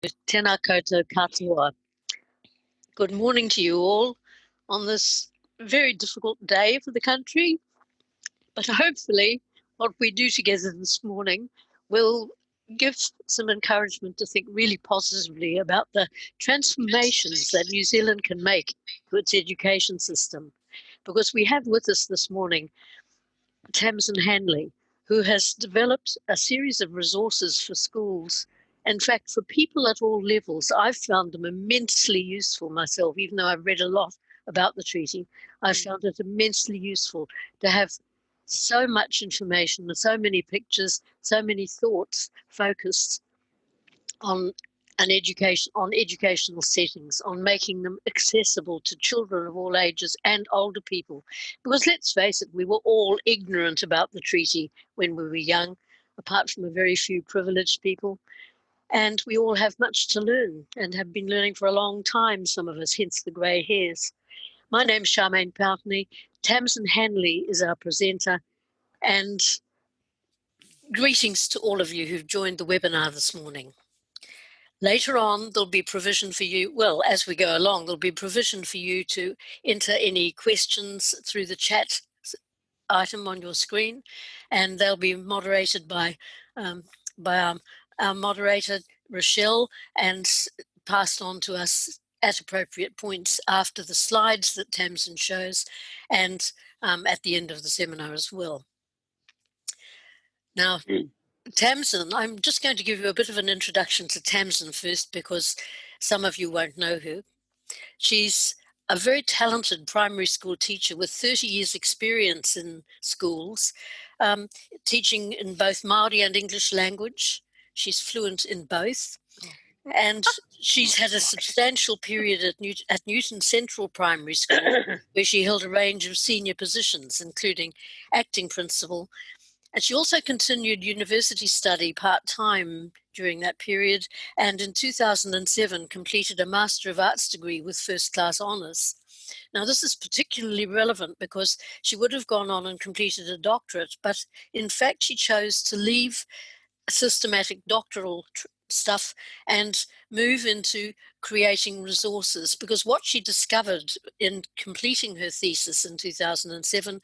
Tēnā koutou katoa. Good morning to you all on this very difficult day for the country, but hopefully what we do together this morning will give some encouragement to think really positively about the transformations that New Zealand can make to its education system. Because we have with us this morning Tamsin Hanley, who has developed a series of resources for schools. In fact, for people at all levels, I've found them immensely useful myself, even though I've read a lot about the treaty. I found it immensely useful to have so much information, so many pictures, so many thoughts focused on educational settings, on making them accessible to children of all ages and older people. Because let's face it, we were all ignorant about the treaty when we were young, apart from a very few privileged people. And we all have much to learn and have been learning for a long time, some of us, hence the grey hairs. My name's Charmaine Poutney. Tamsin Hanley is our presenter. And greetings to all of you who've joined the webinar this morning. Later on, there'll be provision for you, well, as we go along, there'll be provision for you to enter any questions through the chat item on your screen, and they'll be moderated by our moderator, Rochelle, and passed on to us at appropriate points after the slides that Tamsin shows, and at the end of the seminar as well. Now, Tamsin, I'm just going to give you a bit of an introduction to Tamsin first, because some of you won't know her. She's a very talented primary school teacher with 30 years experience in schools, teaching in both Māori and English language. She's fluent in both. And she's had a substantial period at Newton Central Primary School, where she held a range of senior positions, including acting principal. And she also continued university study part-time during that period, and in 2007 completed a Master of Arts degree with first-class honours. Now, this is particularly relevant because she would have gone on and completed a doctorate, but in fact she chose to leave systematic doctoral stuff and move into creating resources, because what she discovered in completing her thesis in 2007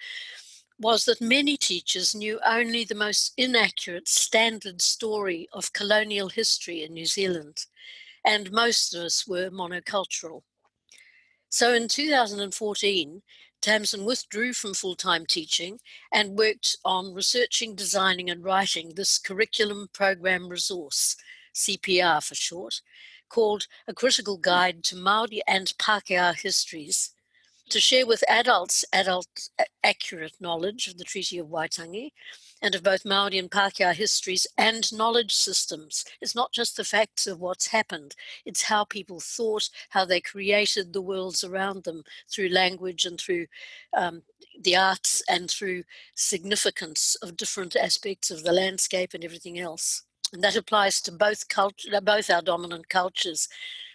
was that many teachers knew only the most inaccurate standard story of colonial history in New Zealand, and most of us were monocultural. So in 2014, Tamsin withdrew from full-time teaching and worked on researching, designing and writing this curriculum program resource, CPR for short, called A Critical Guide to Māori and Pākehā Histories, to share with adults accurate knowledge of the Treaty of Waitangi and of both Māori and Pākehā histories and knowledge systems. It's not just the facts of what's happened, it's how people thought, how they created the worlds around them through language and through the arts and through significance of different aspects of the landscape and everything else. And that applies to both our dominant cultures,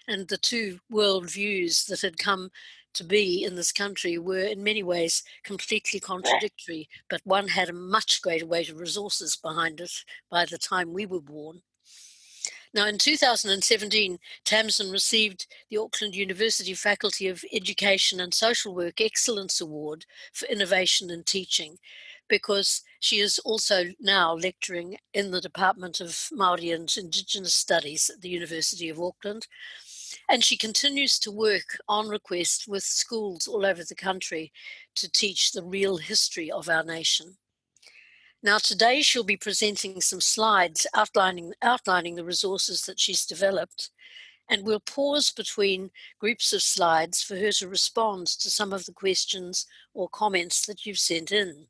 and the two worldviews that had come to be in this country were in many ways completely contradictory, but one had a much greater weight of resources behind it by the time we were born. Now, in 2017, Tamsin received the Auckland University Faculty of Education and Social Work Excellence Award for Innovation in Teaching, because she is also now lecturing in the Department of Māori and Indigenous Studies at the University of Auckland. And she continues to work on request with schools all over the country to teach the real history of our nation. Now, today she'll be presenting some slides outlining the resources that she's developed, and we'll pause between groups of slides for her to respond to some of the questions or comments that you've sent in.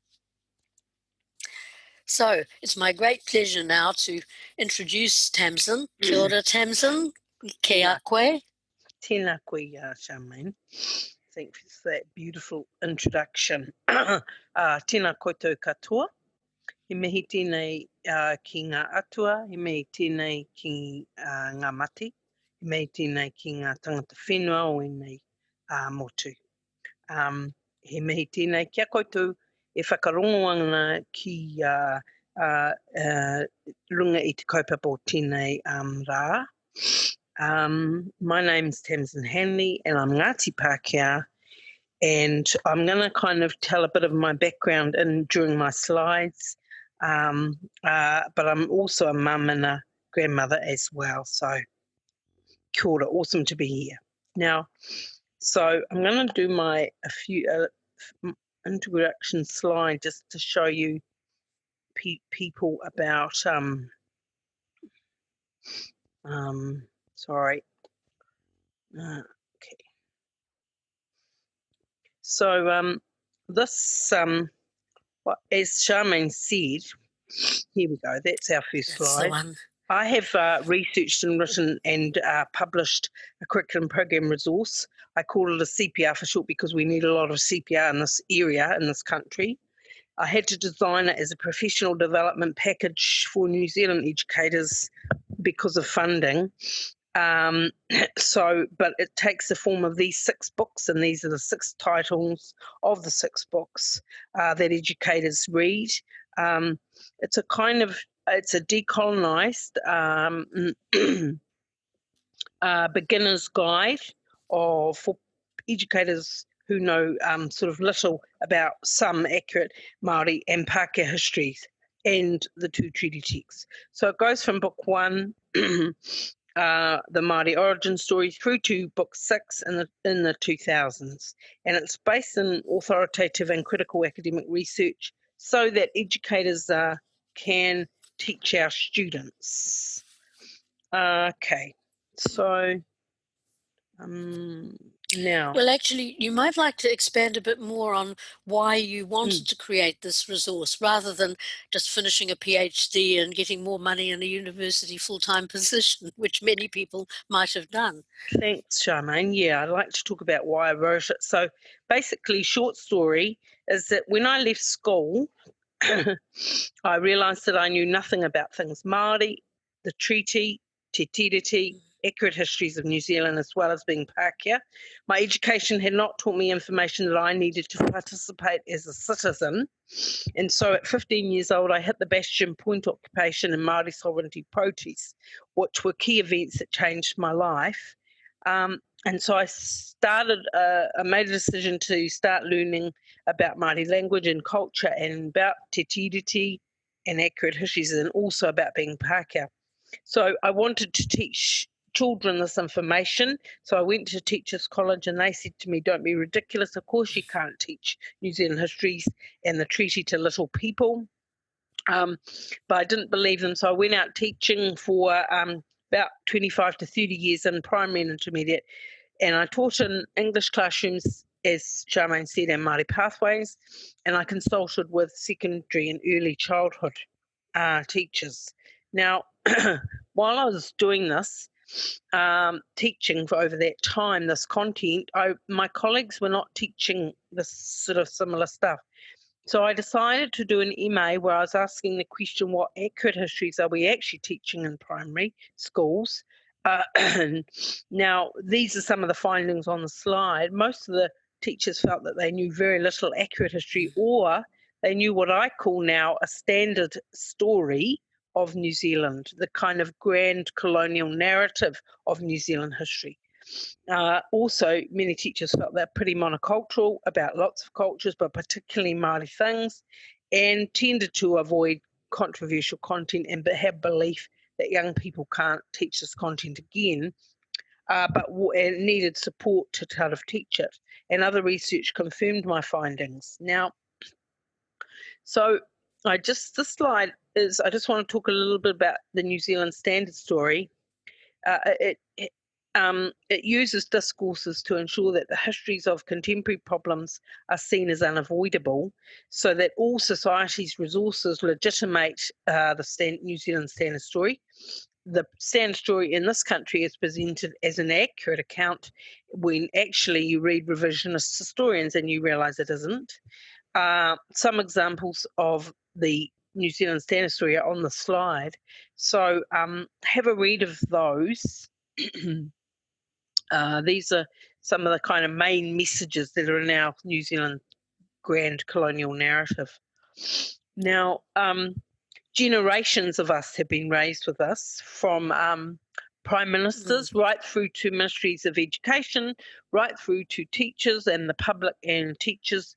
So it's my great pleasure now to introduce Tamsin. Kia ora, Tamsin. Kia koe. Tēnā koe, Charmaine. Thank you for that beautiful introduction. Tēnā koutou katoa. He mihi tēnei ki ngā atua, he mihi tēnei ki ngā mati, he mihi tēnei ki ngā tangata whenua o enei motu. He mihi tēnei kia koutou e whakarongo ana ki runga I te kaupapa o tēnei rā. My name's Tamsin Hanley, and I'm Ngāti Pākehā, and I'm going to kind of tell a bit of my background during my slides, but I'm also a mum and a grandmother as well, so kia ora, awesome to be here. Now, so I'm going to do a few introduction slide just to show you people about sorry. Okay. So this as Charmaine said, here we go. That's our first slide. The one. I have researched and written and published a curriculum program resource. I call it a CPR for short because we need a lot of CPR in this area, in this country. I had to design it as a professional development package for New Zealand educators because of funding. But it takes the form of these 6 books, and these are the 6 titles of the 6 books that educators read. It's a decolonised beginner's guide for educators who know sort of little about some accurate Māori and Pākehā histories and the 2 treaty texts. So it goes from book 1, the Māori origin story, through to book 6 in the 2000s, and it's based in authoritative and critical academic research so that educators can teach our students. Okay, so now. Well, actually, you might like to expand a bit more on why you wanted to create this resource rather than just finishing a PhD and getting more money in a university full-time position, which many people might have done. Thanks, Charmaine. Yeah, I'd like to talk about why I wrote it. So basically, short story is that when I left school, I realised that I knew nothing about things Māori, the treaty, Te Tiriti, accurate histories of New Zealand, as well as being Pākehā. My education had not taught me information that I needed to participate as a citizen. And so at 15 years old, I hit the bastion point occupation and Māori sovereignty protests, which were key events that changed my life. And so I made a decision to start learning about Māori language and culture and about Te Tiriti and accurate histories, and also about being Pākehā. So I wanted to teach children this information. So I went to Teachers College and they said to me, don't be ridiculous. Of course you can't teach New Zealand histories and the treaty to little people. But I didn't believe them. So I went out teaching for about 25 to 30 years in primary and intermediate. And I taught in English classrooms, as Charmaine said, and Māori pathways. And I consulted with secondary and early childhood teachers. Now, while I was doing this, teaching for over that time, this content, my colleagues were not teaching this sort of similar stuff. So I decided to do an MA where I was asking the question, what accurate histories are we actually teaching in primary schools? Now, these are some of the findings on the slide. Most of the teachers felt that they knew very little accurate history, or they knew what I call now a standard story of New Zealand, the kind of grand colonial narrative of New Zealand history. Also, many teachers felt they're pretty monocultural about lots of cultures, but particularly Māori things, and tended to avoid controversial content and have belief that young people can't teach this content again, but needed support to kind of teach it. And other research confirmed my findings. Now, so this slide is, I just want to talk a little bit about the New Zealand Standard story. It uses discourses to ensure that the histories of contemporary problems are seen as unavoidable, so that all society's resources legitimate the New Zealand Standard story. The standard story in this country is presented as an accurate account when actually you read revisionist historians and you realise it isn't. Some examples of the New Zealand Standard story are on the slide. So have a read of those. These are some of the kind of main messages that are in our New Zealand grand colonial narrative. Now, generations of us have been raised with us, from prime ministers, right through to ministries of education, right through to teachers and the public and teachers,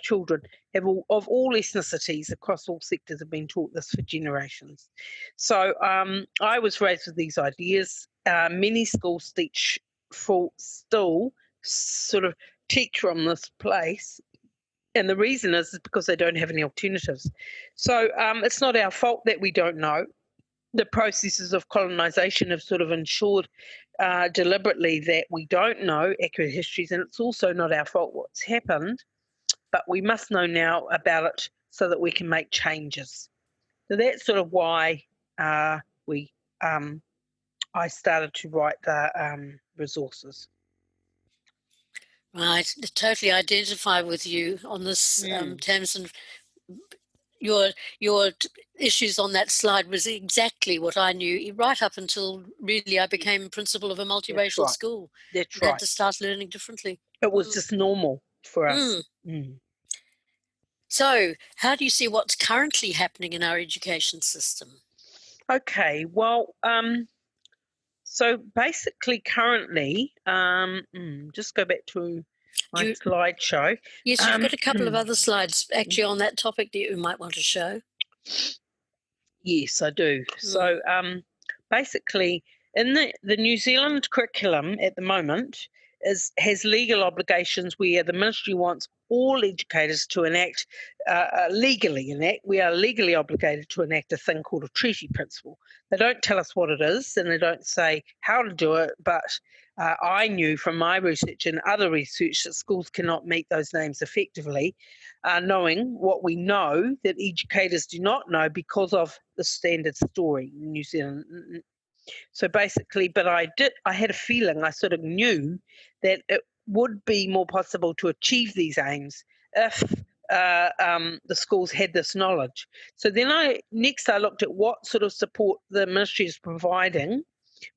children have of all ethnicities across all sectors have been taught this for generations. So I was raised with these ideas. Many schools still sort of teach from this place. And the reason is because they don't have any alternatives. So it's not our fault that we don't know. The processes of colonisation have sort of ensured deliberately that we don't know accurate histories, and it's also not our fault what's happened, but we must know now about it so that we can make changes. So that's sort of why I started to write the resources. Right, totally identify with you on this, Tamsin. Your issues on that slide was exactly what I knew right up until really I became principal of a multiracial school. That's I right. had to start learning differently. It was just normal for us. So how do you see what's currently happening in our education system? Okay, well, so basically currently, just go back to my slideshow. Yes, you've got a couple of other slides actually on that topic that you might want to show. Yes, I do. So basically, in the New Zealand curriculum at the moment has legal obligations where the ministry wants all educators to we are legally obligated to enact a thing called a treaty principle. They don't tell us what it is and they don't say how to do it, but I knew from my research and other research that schools cannot meet those names effectively, knowing what we know that educators do not know because of the standard story in New Zealand. So basically, but I had a feeling, I sort of knew that it would be more possible to achieve these aims if the schools had this knowledge. So then I looked at what sort of support the ministry is providing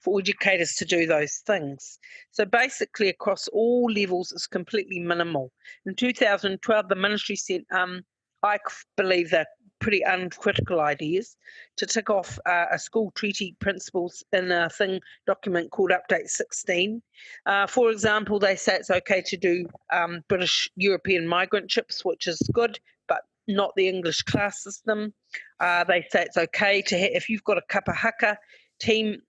for educators to do those things. So basically across all levels it's completely minimal. In 2012 the ministry sent, I believe they're pretty uncritical ideas, to tick off a school treaty principles in a document called Update 16. For example, they say it's okay to do British European migrantships, which is good, but not the English class system. They say it's okay to if you've got a kapa haka team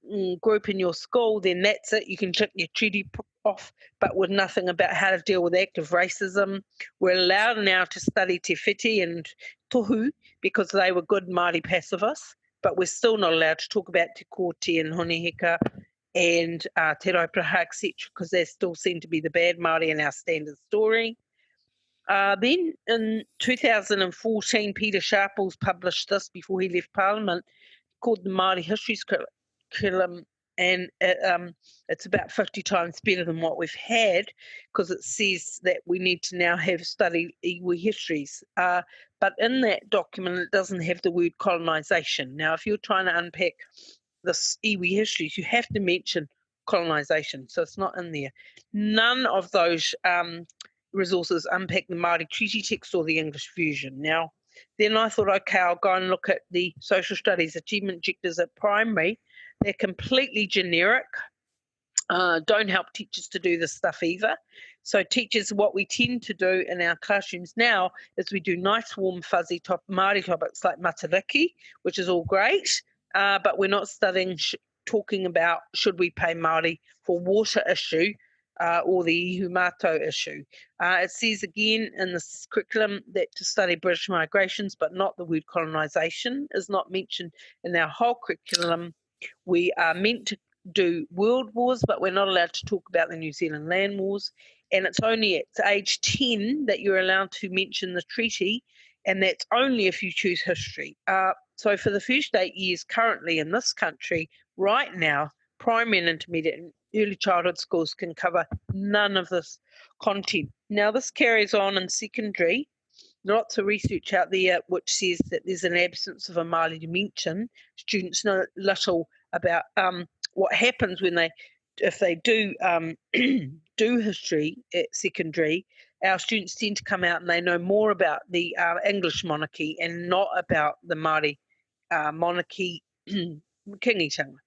group in your school, then that's it. You can tick your treaty off, but with nothing about how to deal with active racism. We're allowed now to study Te Whiti and Tohu because they were good Māori pacifists, but we're still not allowed to talk about Te Kōti and Honihika and Te Raupraha, etc., because they still seem to be the bad Māori in our standard story. Then in 2014, Peter Sharples published this before he left Parliament, called the Māori Histories curriculum, and it's about 50 times better than what we've had because it says that we need to now have studied iwi histories. But in that document, it doesn't have the word colonisation. Now, if you're trying to unpack this iwi histories, you have to mention colonisation, so it's not in there. None of those resources unpack the Māori treaty text or the English version. Now, then I thought, okay, I'll go and look at the social studies achievement objectives at primary. They're completely generic, don't help teachers to do this stuff either. So teachers, what we tend to do in our classrooms now is we do nice, warm, fuzzy Māori topics like matariki, which is all great, but we're not talking about should we pay Māori for water issue, or the ihumato issue. It says again in this curriculum that to study British migrations, but not the word colonisation is not mentioned in our whole curriculum. We are meant to do world wars, but we're not allowed to talk about the New Zealand land wars. And it's only at age 10 that you're allowed to mention the treaty, and that's only if you choose history. So for the first 8 years currently in this country, right now, primary and intermediate and early childhood schools can cover none of this content. Now, this carries on in secondary. Lots of research out there which says that there's an absence of a Māori dimension. Students know little about what happens if they do do history at secondary. Our students tend to come out and they know more about the English monarchy and not about the Māori monarchy kingitanga.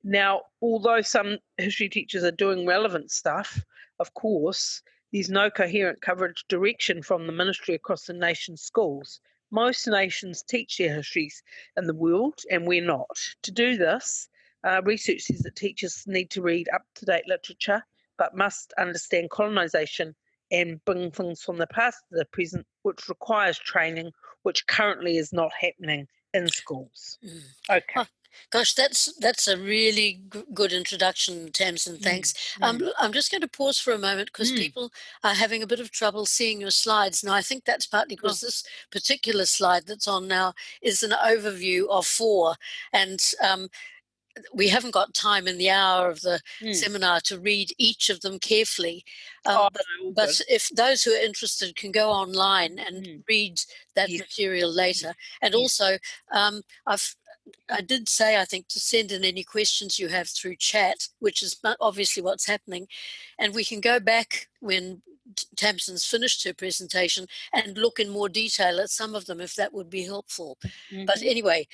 Now, although some history teachers are doing relevant stuff, of course, there's no coherent coverage direction from the ministry across the nation's schools. Most nations teach their histories in the world, and we're not. To do this, research says that teachers need to read up-to-date literature, but must understand colonisation and bring things from the past to the present, which requires training, which currently is not happening in schools. Okay. Oh, gosh, that's a really good introduction, Tamsin. Thanks. I'm just going to pause for a moment because people are having a bit of trouble seeing your slides. Now, I think that's partly because this particular slide that's on now is an overview of 4, and we haven't got time in the hour of the seminar to read each of them carefully. But if those who are interested can go online and read that material later. And also, I did say, I think, to send in any questions you have through chat, which is obviously what's happening. And we can go back when Tamsin's finished her presentation and look in more detail at some of them, if that would be helpful. But anyway,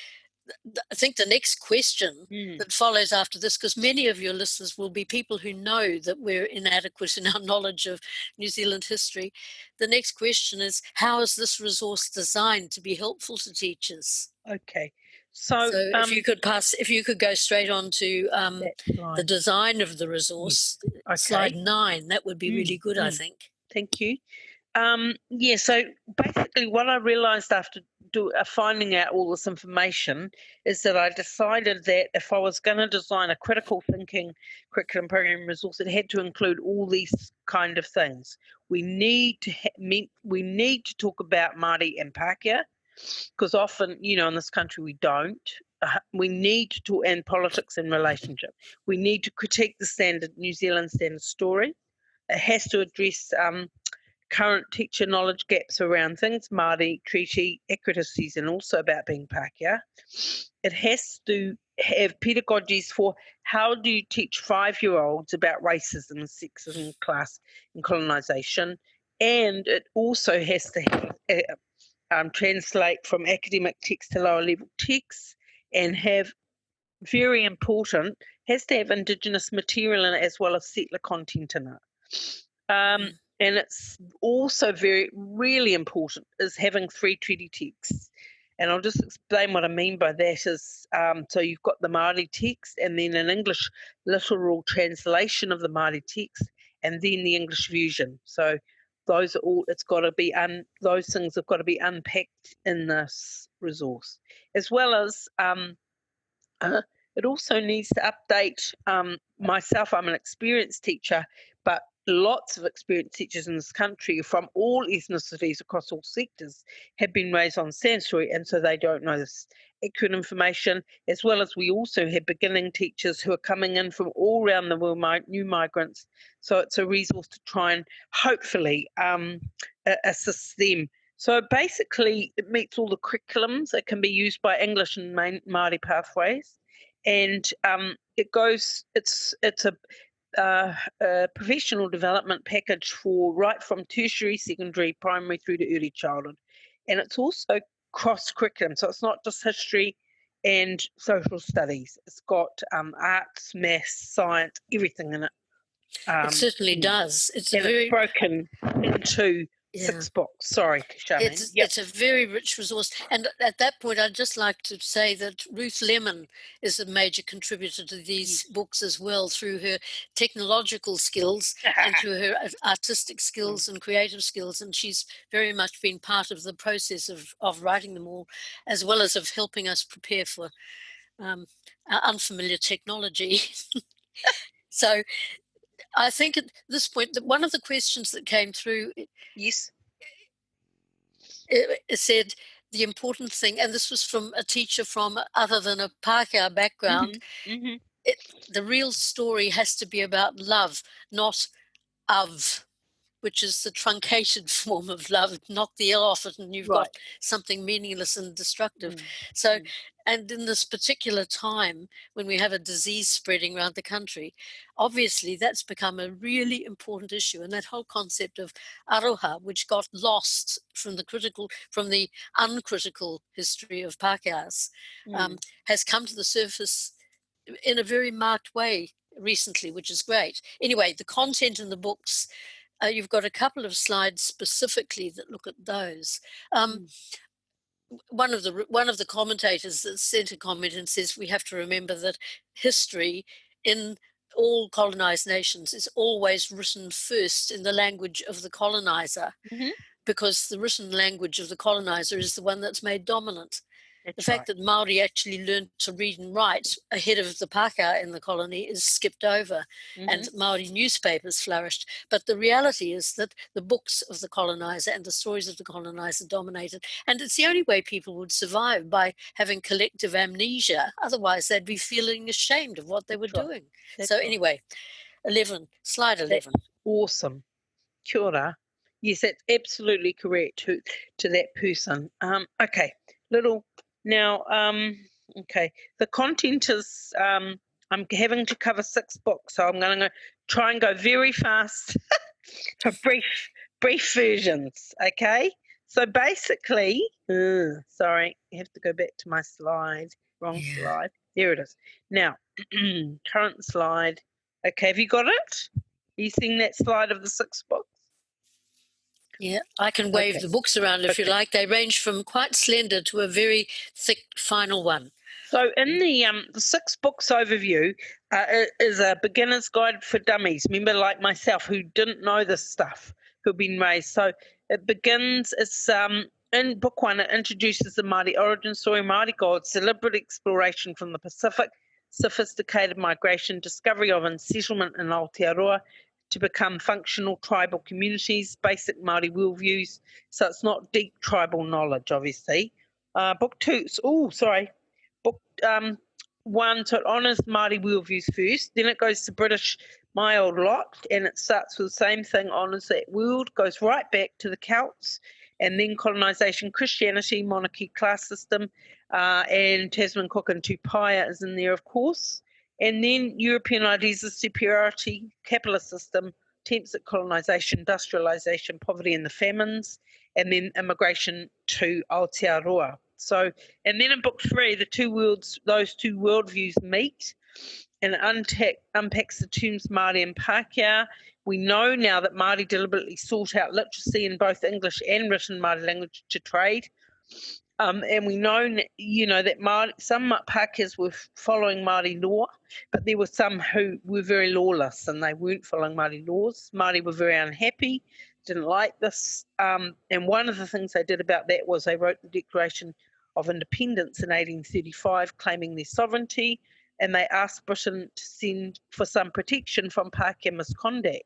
I think the next question that follows after this, because many of your listeners will be people who know that we're inadequate in our knowledge of New Zealand history. The next question is, how is this resource designed to be helpful to teachers? Okay. So if you could go straight on to the design of the resource, slide 9, that would be really good, I think. Thank you. So basically what I realised after finding out all this information is that I decided that if I was going to design a critical thinking curriculum program resource, it had to include all these kind of things. We need to talk about Māori and Pākehā, because often, in this country we don't. We need to talk, and politics and relationship. We need to critique the New Zealand standard story. It has to address current teacher knowledge gaps around things, Māori, treaty, accuracies, and also about being Pākehā. It has to have pedagogies for how do you teach 5-year-olds about racism, sexism, class, and colonisation. And it also has to have, translate from academic text to lower level text, and have, very important, has to have Indigenous material in it as well as settler content in it. And it's also really important is having 3 treaty texts. And I'll just explain what I mean by that is, so you've got the Māori text and then an English literal translation of the Māori text and then the English version. So those are all, those things have got to be unpacked in this resource. As well as, it also needs to update myself. I'm an experienced teacher, but lots of experienced teachers in this country from all ethnicities across all sectors have been raised on Sanskrit, and so they don't know this accurate information, as well as we also have beginning teachers who are coming in from all around the world, new migrants. So it's a resource to try and hopefully assist them. So basically it meets all the curriculums. It can be used by English and Māori pathways. And it's a professional development package for right from tertiary, secondary, primary through to early childhood. And it's also cross-curriculum, so it's not just history and social studies. It's got arts, maths, science, everything in it. It certainly does. It's broken into 6 books. Sorry, Charmaine. It's a very rich resource. And at that point, I'd just like to say that Ruth Lemon is a major contributor to these books as well, through her technological skills and through her artistic skills and creative skills. And she's very much been part of the process of writing them all, as well as of helping us prepare for our unfamiliar technology. So I think at this point that one of the questions that came through, it said the important thing, and this was from a teacher from other than a Pākehā background, the real story has to be about love, not of. which is the truncated form of love. Knock the L off it and you've got something meaningless and destructive. So, and in this particular time when we have a disease spreading around the country, obviously that's become a really important issue. And that whole concept of aroha, which got lost from the uncritical history of Pākehās, has come to the surface in a very marked way recently, which is great. Anyway, the content in the books, you've got a couple of slides specifically that look at those. One of the commentators that sent a comment and says we have to remember that history in all colonized nations is always written first in the language of the colonizer, because the written language of the colonizer is the one that's made dominant. The fact that Māori actually learned to read and write ahead of the Pākehā in the colony is skipped over, and Māori newspapers flourished. But the reality is that the books of the colonizer and the stories of the colonizer dominated, and it's the only way people would survive, by having collective amnesia. Otherwise, they'd be feeling ashamed of what they were doing. Anyway, slide 11. That's awesome. Kia ora. Yes, that's absolutely correct to that person. Okay, Now, the content is, I'm having to cover 6 books, so I'm going to try and go very fast to brief versions, okay? So basically, sorry, I have to go back to my slide, wrong slide. There it is. Now, current slide. Okay, have you got it? Are you seeing that slide of the 6 books? Yeah, I can wave the books around if you like. They range from quite slender to a very thick final one. So in the 6 books overview is a beginner's guide for dummies. Remember, like myself, who didn't know this stuff, who've been raised. So it begins, in book 1, it introduces the Māori origin story, Māori gods, deliberate exploration from the Pacific, sophisticated migration, discovery of and settlement in Aotearoa, to become functional tribal communities, basic Māori worldviews. So it's not deep tribal knowledge, obviously. Book 1, so it honours Māori worldviews first. Then it goes to British My Old Lot, and it starts with the same thing, honours that world, goes right back to the Celts, and then colonisation, Christianity, monarchy, class system, and Tasman Cook and Tupaia is in there, of course. And then European ideas of superiority, capitalist system, attempts at colonisation, industrialisation, poverty and the famines, and then immigration to Aotearoa. So, and then in book 3, those two worldviews meet, and it unpacks the terms Māori and Pākehā. We know now that Māori deliberately sought out literacy in both English and written Māori language to trade. And we know, that some Pākehās were following Māori law, but there were some who were very lawless and they weren't following Māori laws. Māori were very unhappy, didn't like this. And one of the things they did about that was they wrote the Declaration of Independence in 1835, claiming their sovereignty, and they asked Britain to send for some protection from Pākehā misconduct.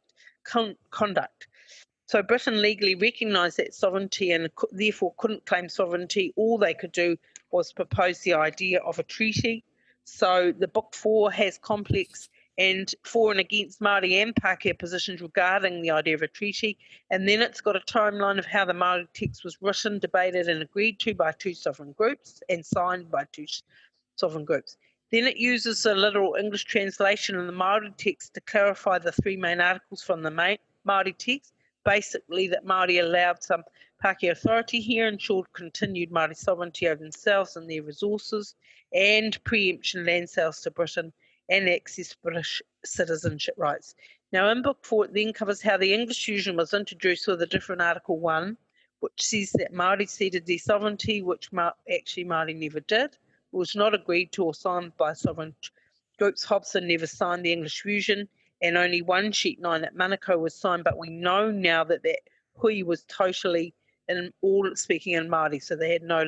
So Britain legally recognised that sovereignty and therefore couldn't claim sovereignty. All they could do was propose the idea of a treaty. So the book 4 has complex and for and against Māori and Pākehā positions regarding the idea of a treaty. And then it's got a timeline of how the Māori text was written, debated and agreed to by 2 sovereign groups and signed by 2 sovereign groups. Then it uses a literal English translation in the Māori text to clarify the 3 main articles from the Māori text. Basically, that Māori allowed some Pākehā authority here, ensured continued Māori sovereignty over themselves and their resources, and preemption land sales to Britain, and access British citizenship rights. Now, in Book 4, it then covers how the English fusion was introduced with a different Article 1, which says that Māori ceded their sovereignty, which actually Māori never did. It was not agreed to or signed by sovereign groups. Hobson never signed the English fusion, and only 1 sheet 9 at Manukau was signed, but we know now that hui was totally in all speaking in Māori, so they had no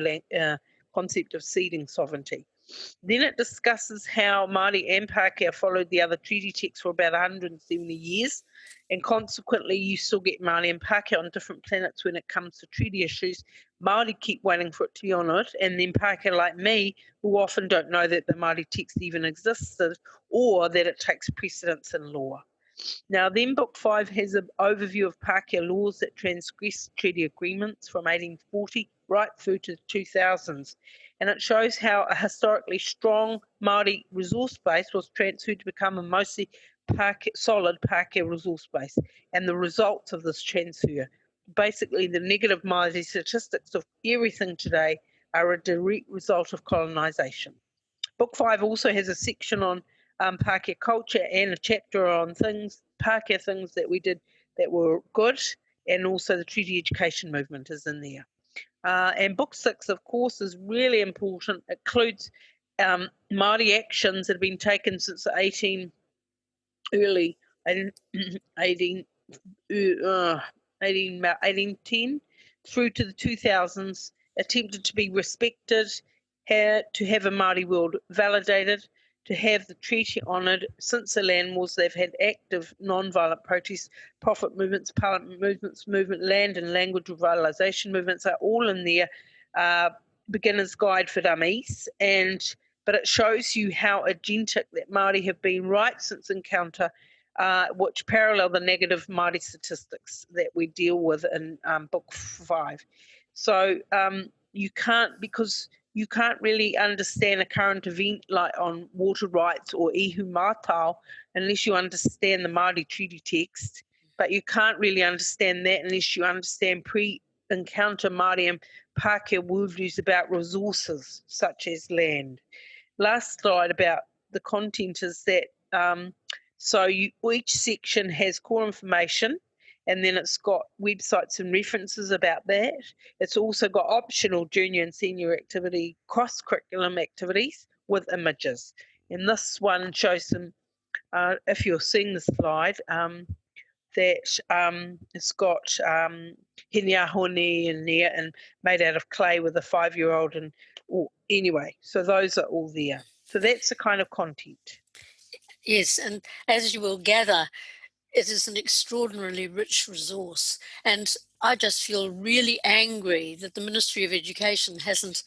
concept of ceding sovereignty. Then it discusses how Māori and Pākehā followed the other treaty texts for about 170 years, and consequently you still get Māori and Pākehā on different planets when it comes to treaty issues. Māori keep waiting for it to be honoured, and then Pākehā like me, who often don't know that the Māori text even existed or that it takes precedence in law. Now, then Book 5 has an overview of Pākehā laws that transgress treaty agreements from 1840 right through to the 2000s. And it shows how a historically strong Māori resource base was transferred to become a mostly solid Pākehā resource base, and the results of this transfer. Basically, the negative Māori statistics of everything today are a direct result of colonisation. Book 5 also has a section on Pākehā culture and a chapter on Pākehā things that we did that were good, and also the treaty education movement is in there. And Book 6, of course, is really important. It includes Māori actions that have been taken since the 1810 through to the 2000s, attempted to be respected, to have a Māori world validated, to have the treaty honoured. Since the land wars, they've had active non-violent protests, profit movements, parliament movements, land and language revitalisation movements are all in there. Beginner's Guide for Dummies, but it shows you how agentic that Māori have been right since encounter, which parallel the negative Māori statistics that we deal with in Book 5. So you can't really understand a current event like on water rights or ihu mātau unless you understand the Māori treaty text, but you can't really understand that unless you understand pre-encounter Māori and Pākehā worldviews about resources such as land. Last slide about the content is that each section has core information, and then it's got websites and references about that. It's also got optional junior and senior activity, cross-curriculum activities with images. And this one shows some, if you're seeing the slide, that it's got hiniahone in there and made out of clay with a 5-year-old. Anyway, so those are all there. So that's the kind of content. Yes, and as you will gather, it is an extraordinarily rich resource, and I just feel really angry that the Ministry of Education hasn't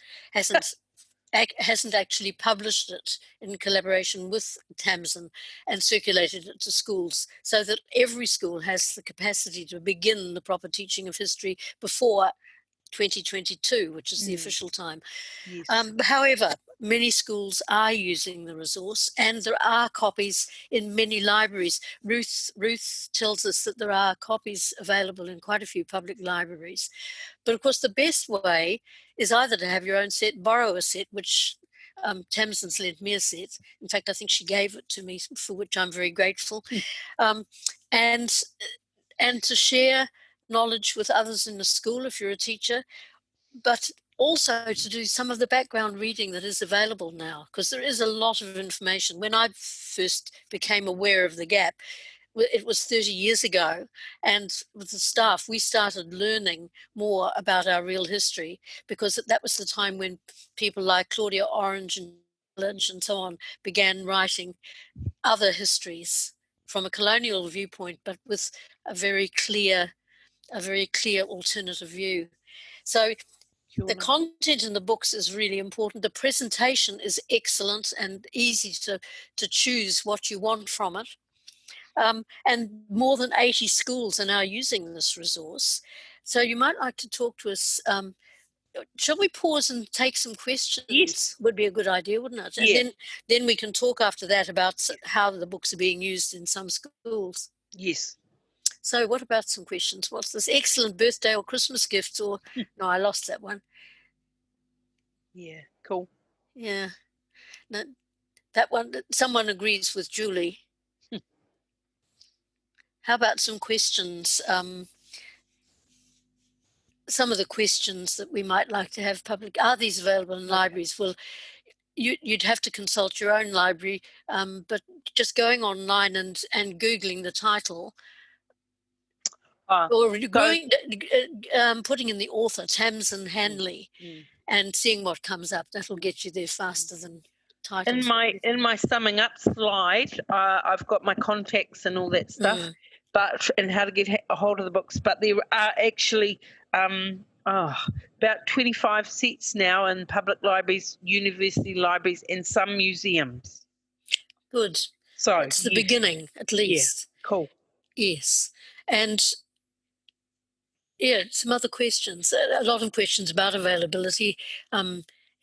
actually published it in collaboration with Tamsin and circulated it to schools so that every school has the capacity to begin the proper teaching of history before 2022, which is the official time. Yes. However, many schools are using the resource, and there are copies in many libraries. Ruth tells us that there are copies available in quite a few public libraries. But of course, the best way is either to have your own set, borrow a set, which Tamsin's lent me a set. In fact, I think she gave it to me, for which I'm very grateful. And to share knowledge with others in the school if you're a teacher, but also to do some of the background reading that is available now, because there is a lot of information. When I first became aware of the gap, it was 30 years ago, and with the staff, we started learning more about our real history, because that was the time when people like Claudia Orange and Lynch and so on began writing other histories from a colonial viewpoint, but with a very clear alternative view. So the content in the books is really important. The presentation is excellent and easy to choose what you want from it. And more than 80 schools are now using this resource. So you might like to talk to us. Shall we pause and take some questions? Yes. Would be a good idea, wouldn't it? Yeah. And then we can talk after that about how the books are being used in some schools. Yes. So what about some questions? What's this excellent birthday or Christmas gift? Or no, I lost that one. Yeah, cool. Yeah. No, that one, someone agrees with Julie. How about some questions? Some of the questions that we might like to have public, are these available in libraries? Well, you'd have to consult your own library, but just going online and Googling the title, or putting in the author, Tamsin Hanley, and seeing what comes up. That'll get you there faster than titles. In my summing up slide, I've got my contacts and all that stuff, and how to get a hold of the books. But there are actually about 25 sets now in public libraries, university libraries, and some museums. Good. So it's the beginning, at least. Cool. Yes. And yeah, some other questions, a lot of questions about availability.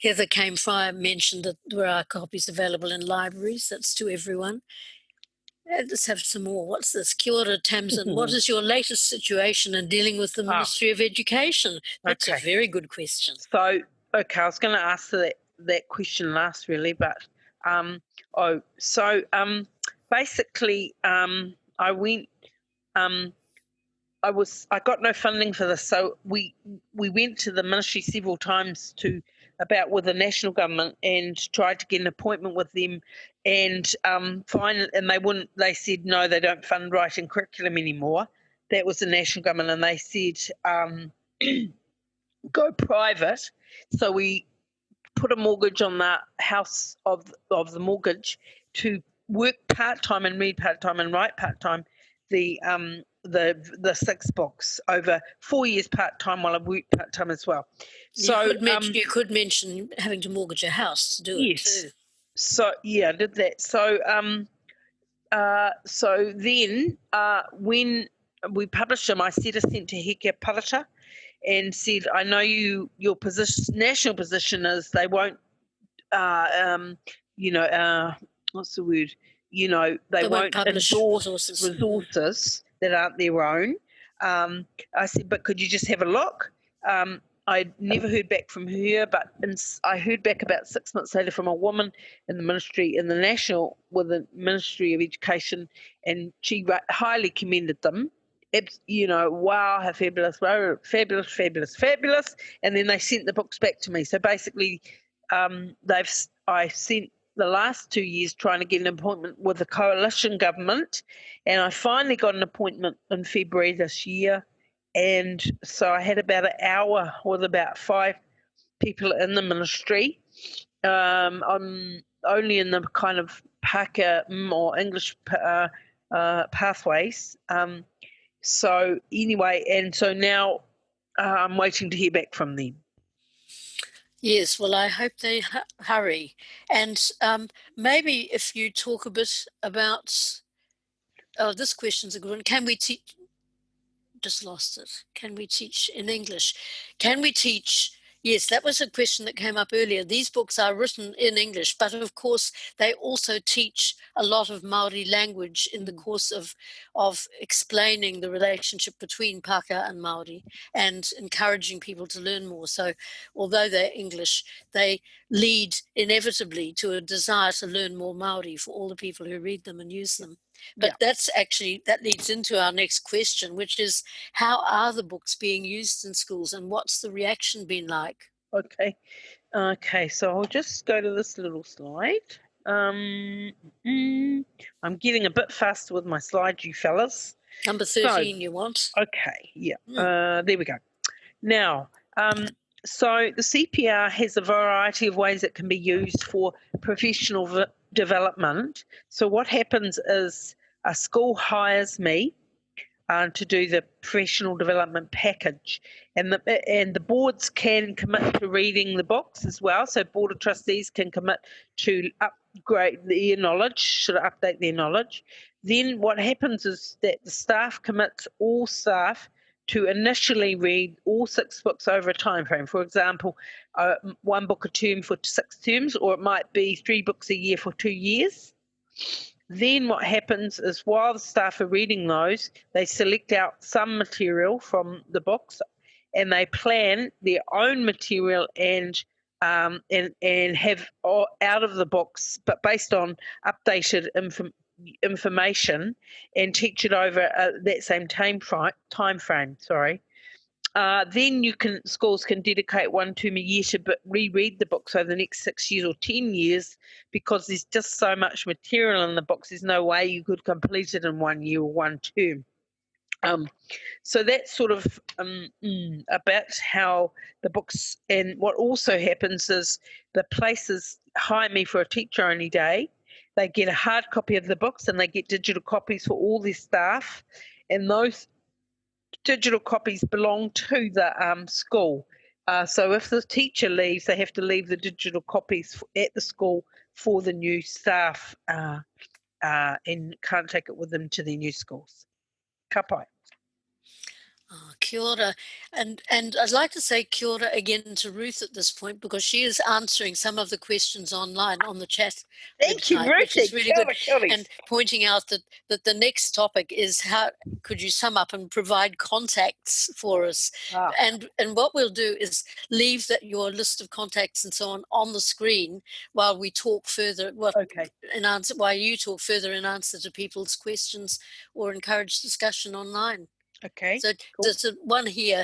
Heather Came Fryer mentioned that there are copies available in libraries. That's to everyone. Let's have some more. What's this? Kia ora, Tamsin. What is your latest situation in dealing with the Ministry of Education? That's a very good question. So, okay, I was going to ask that question last, really, but basically, I went. I got no funding for this, so we went to the ministry several times with the national government and tried to get an appointment with them, and finally, and they wouldn't. They said no, they don't fund writing curriculum anymore. That was the national government, and they said go private. So we put a mortgage on the house of the mortgage to work part-time and read part-time and write part-time the 6 books over 4 years part-time while I worked part-time as well. So you could mention having to mortgage a house to do it too. So yeah, I did that. So then when we published them, I sent to Heke Parata and said, I know your national position is they won't what's the word? They won't endorse resources that aren't their own. I said, but could you just have a look? I never heard back from her, but I heard back about 6 months later from a woman in the ministry, with the Ministry of Education, and she highly commended them. Wow, how fabulous, fabulous, fabulous, fabulous. And then they sent the books back to me. So basically, I spent the last 2 years trying to get an appointment with the coalition government, and I finally got an appointment in February this year. And so I had about an hour with about 5 people in the ministry. I'm only in the kind of Pākehā or English pathways. So anyway, and so now I'm waiting to hear back from them. Yes, well, I hope they hurry. And maybe if you talk a bit about, this question's a good one. Can we teach, just lost it. Can we teach in English? Can we teach? Yes, that was a question that came up earlier. These books are written in English, but of course they also teach a lot of Māori language in the course of explaining the relationship between Pākehā and Māori and encouraging people to learn more. So although they're English, they lead inevitably to a desire to learn more Māori for all the people who read them and use them. But that leads into our next question, which is, how are the books being used in schools and what's the reaction been like? Okay, so I'll just go to this little slide. I'm getting a bit faster with my slides, you fellas. Number 13 you want? Okay, yeah. There we go. Now, so the CPR has a variety of ways it can be used for professional development. So what happens is a school hires me to do the professional development package, and the boards can commit to reading the books as well. So board of trustees can commit to upgrade their knowledge, update their knowledge. Then what happens is that the staff commits, all staff, to initially read all 6 books over a time frame. For example, 1 book a term for 6 terms, or it might be 3 books a year for 2 years. Then what happens is, while the staff are reading those, they select out some material from the books, and they plan their own material and have out of the books, but based on updated information, and teach it over that same time frame. Then schools can dedicate 1 term a year to reread the books over the next 6 years or 10 years, because there's just so much material in the books. There's no way you could complete it in 1 year or 1 term. So that's sort of about how the books. And what also happens is the places hire me for a teacher-only day. They get a hard copy of the books, and they get digital copies for all their staff, and those digital copies belong to the school. So if the teacher leaves, they have to leave the digital copies at the school for the new staff and can't take it with them to their new schools. Ka pai. Oh, kia ora. And I'd like to say kia ora again to Ruth at this point, because she is answering some of the questions online on the chat Thank you, website, which is Ruthie. really Kia good. ora, kia ora. And pointing out that the next topic is how could you sum up and provide contacts for us. And what we'll do is leave your list of contacts and so on the screen while we talk further. Okay. While you talk further in answer to people's questions or encourage discussion online. Okay. So cool. there's one here,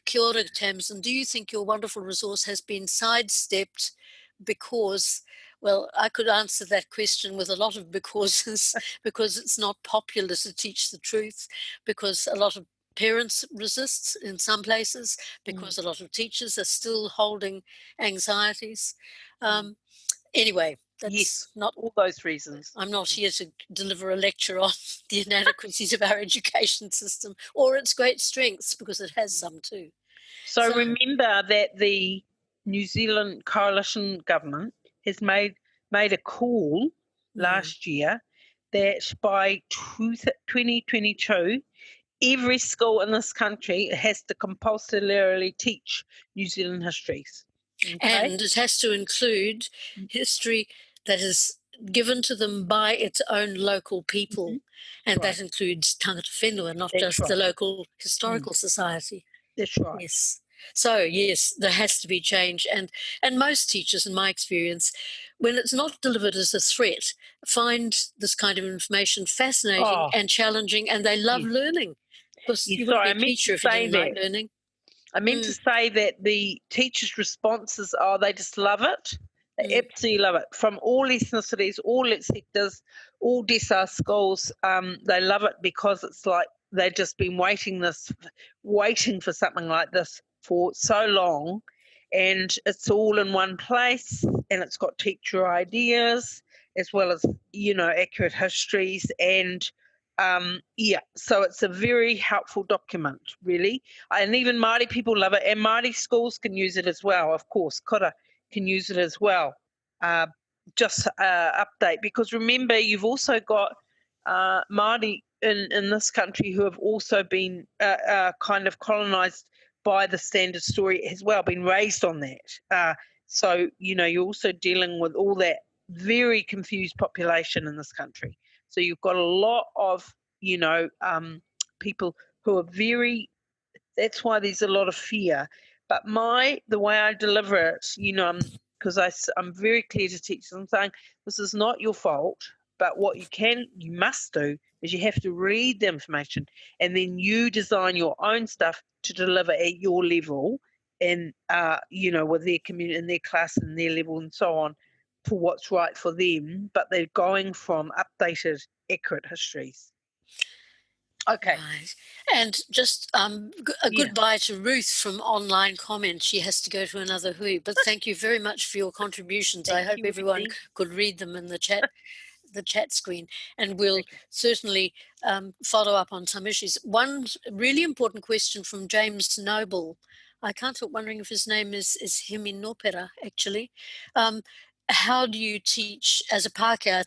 kia ora, Tamsin. Do you think your wonderful resource has been sidestepped because, well, I could answer that question with a lot of becauses, because it's not popular to teach the truth, because a lot of parents resist in some places, because a lot of teachers are still holding anxieties. Anyway, that's not all those reasons. I'm not here to deliver a lecture on the inadequacies of our education system or its great strengths, because it has some too. So remember that the New Zealand coalition government has made a call last year that by 2022, every school in this country has to compulsorily teach New Zealand histories. Okay? And it has to include history that is given to them by its own local people. And that includes tangata whenua, not just the local historical society. That's right. Yes. So, yes, there has to be change. And most teachers, in my experience, when it's not delivered as a threat, find this kind of information fascinating and challenging, and they love learning. Because you wouldn't be a teacher if you didn't like learning. I meant to say that the teachers' responses are they just love it. They absolutely love it. From all ethnicities, all sectors, all decile schools, they love it because it's like they've just been waiting for something like this for so long, and it's all in one place, and it's got teacher ideas as well as, accurate histories, and so it's a very helpful document, really. And even Māori people love it, and Māori schools can use it as well, of course. Kora can use it as well. Just update, because remember, you've also got Māori in this country who have also been kind of colonised by the standard story as well, been raised on that. So, you're also dealing with all that very confused population in this country. So you've got a lot of, people who are that's why there's a lot of fear. But the way I deliver it, because I'm very clear to teachers, I'm saying this is not your fault, but what you must do is you have to read the information, and then you design your own stuff to deliver at your level, and, with their community and their class and their level and so on, for what's right for them, but they're going from updated, accurate histories. Okay. Right. And just a goodbye to Ruth from online comments. She has to go to another hui, but thank you very much for your contributions. I hope everyone could read them in the chat screen, and we'll certainly follow up on some issues. One really important question from James Noble. I can't help wondering if his name is Himinopera, actually. How do you teach, as a Pākehā,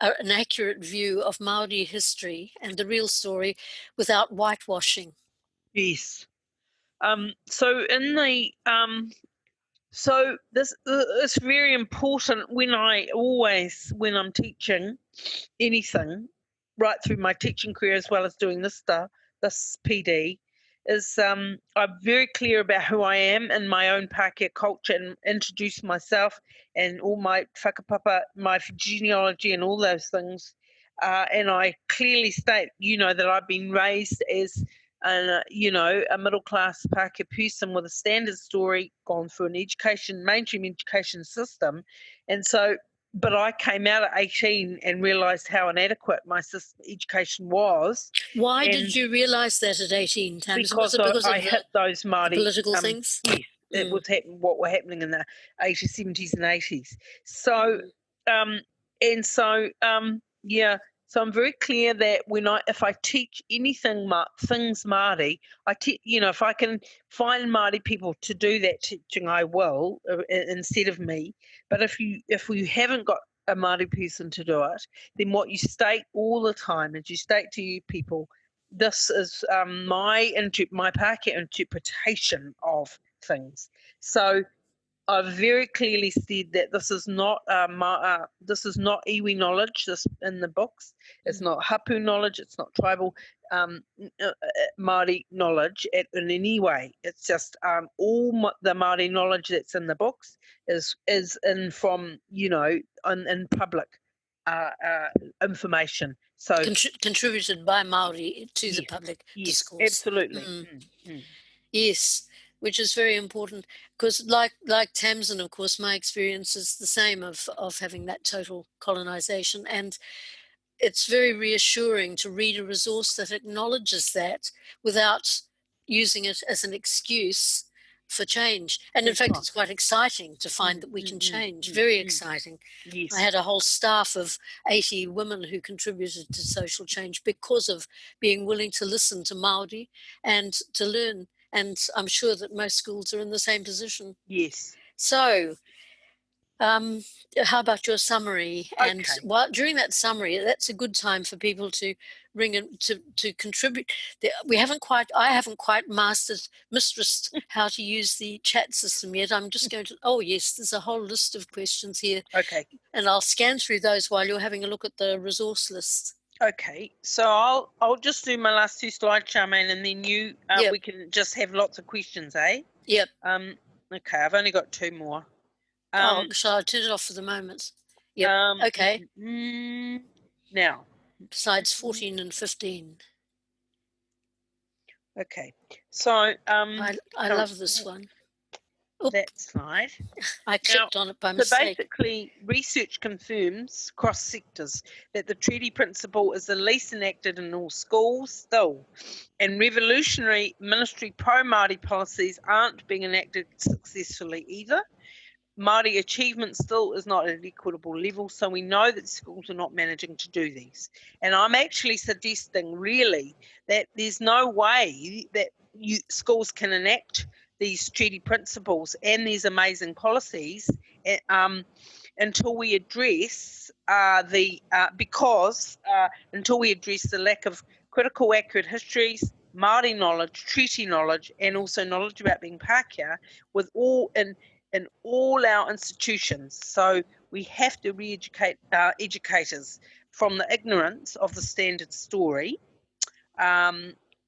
an accurate view of Māori history and the real story without whitewashing? Yes. So in the so this it's very important when I'm teaching anything, right through my teaching career as well as doing this PD, is I'm very clear about who I am and my own Pākehā culture, and introduce myself and all my whakapapa, my genealogy and all those things. And I clearly state, that I've been raised as a middle-class Pākehā person with a standard story, gone through an mainstream education system. And so, but I came out at 18 and realised how inadequate my education was. Why did you realise that at 18, Tamsin? Because I hit those Māori political things? Yes, it was what were happening in the 80s, 70s and 80s. So, so I'm very clear that if I teach anything, things Māori, if I can find Māori people to do that teaching, I will, instead of me. But if we haven't got a Māori person to do it, then what you state all the time is you state to you people, this is my Pākehā interpretation of things. So I've very clearly said that this is not iwi knowledge. This in the books. It's not hapu knowledge. It's not tribal Māori knowledge in any way. It's just all the Māori knowledge that's in the books is in from in public information. So contributed by Māori to the public discourse. Absolutely. Yes, which is very important because, like Tamsin, of course, my experience is the same of having that total colonisation, and it's very reassuring to read a resource that acknowledges that without using it as an excuse for change. And in fact, it's quite exciting to find that we can change. Very exciting. Yes. I had a whole staff of 80 women who contributed to social change because of being willing to listen to Māori and to learn. And I'm sure that most schools are in the same position. Yes. So, how about your summary? Okay. And during that summary, that's a good time for people to ring and to contribute. I haven't quite mistressed how to use the chat system yet. I'm just going to. Oh yes, there's a whole list of questions here. Okay. And I'll scan through those while you're having a look at the resource list. Okay, so I'll just do my last two slides, Charmaine, and then you we can just have lots of questions, eh? Yep. Okay, I've only got two more. Shall I turn it off for the moment? Yep. Okay. Now. Slides 14 and 15. Okay, so I love this one. That slide. I clicked on it by mistake. So basically, research confirms across sectors that the treaty principle is the least enacted in all schools still, and revolutionary ministry pro-Māori policies aren't being enacted successfully either. Māori achievement still is not at an equitable level, so we know that schools are not managing to do these. And I'm actually suggesting really that there's no way that schools can enact these treaty principles and these amazing policies until we address until we address the lack of critical, accurate histories, Māori knowledge, treaty knowledge, and also knowledge about being Pākehā with in all our institutions. So we have to re-educate our educators from the ignorance of the standard story,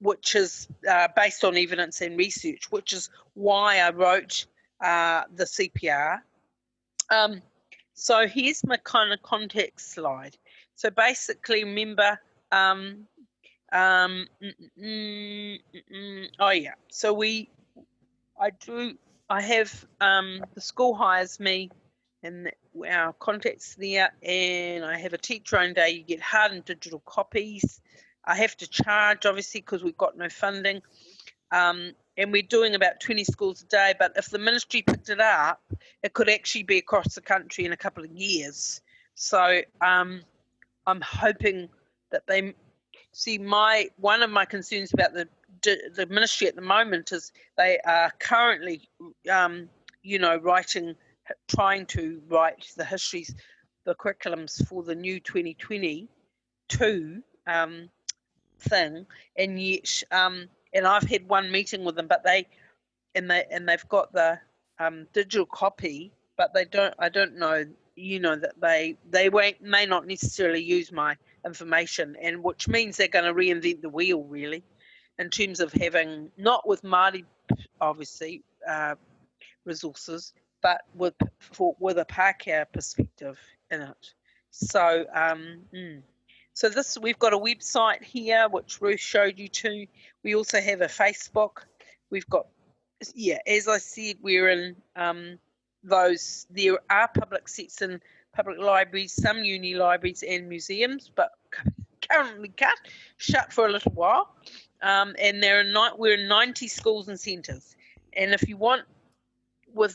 which is based on evidence and research, which is why I wrote the CPR. So here's my kind of context slide. So basically, remember, So I have the school hires me, and our contacts there, and I have a teacher-owned day. You get hard and digital copies. I have to charge, obviously, because we've got no funding. And we're doing about 20 schools a day, but if the ministry picked it up, it could actually be across the country in a couple of years. So I'm hoping that they see one of my concerns about the ministry at the moment is they are currently, trying to write the histories, the curriculums for the new 2022 thing, and yet, and I've had one meeting with them, but they've got the digital copy, but I don't know, that they may not necessarily use my information, and which means they're going to reinvent the wheel really, in terms of having, not with Māori obviously resources, but with a Pākehā perspective in it. So so this, we've got a website here which Ruth showed you to. We also have a Facebook. We've got, as I said, we're in there are public sets in public libraries, some uni libraries and museums, but currently shut for a little while. And we're in 90 schools and centres. And if you want, what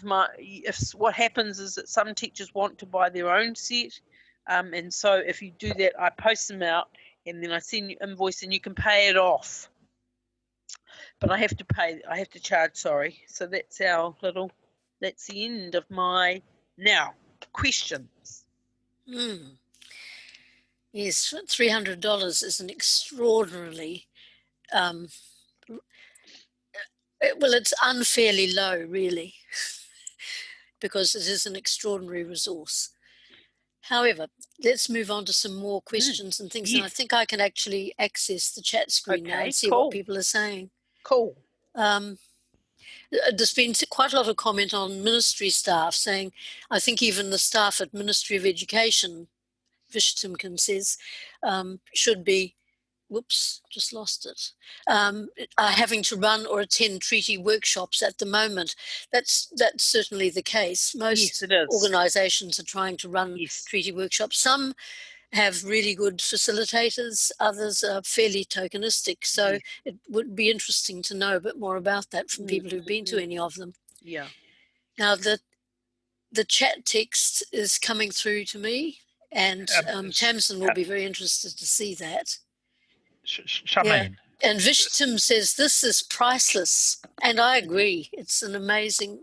happens is that some teachers want to buy their own set. And so if you do that, I post them out and then I send you invoice and you can pay it off. But I have to charge, sorry. So that's the end of my, now, questions. Mm. Yes, $300 is an extraordinarily, it's unfairly low, really, because it is an extraordinary resource. However, let's move on to some more questions and things, and I Yes. think I can actually access the chat screen now Okay, and see cool. what people are saying. Cool. There's been quite a lot of comment on ministry staff saying, I think even the staff at Ministry of Education, Vishtimkin says, should be, whoops, just lost it, are having to run or attend treaty workshops at the moment. That's certainly the case. Most Yes, it is. organisations are trying to run treaty workshops. Some have really good facilitators, others are fairly tokenistic. So it would be interesting to know a bit more about that from people who've been to any of them. Yeah. Now, the chat text is coming through to me, and Tamsin will be very interested to see that. Charmaine. Yeah. And Vishtim says, this is priceless. And I agree. It's an amazing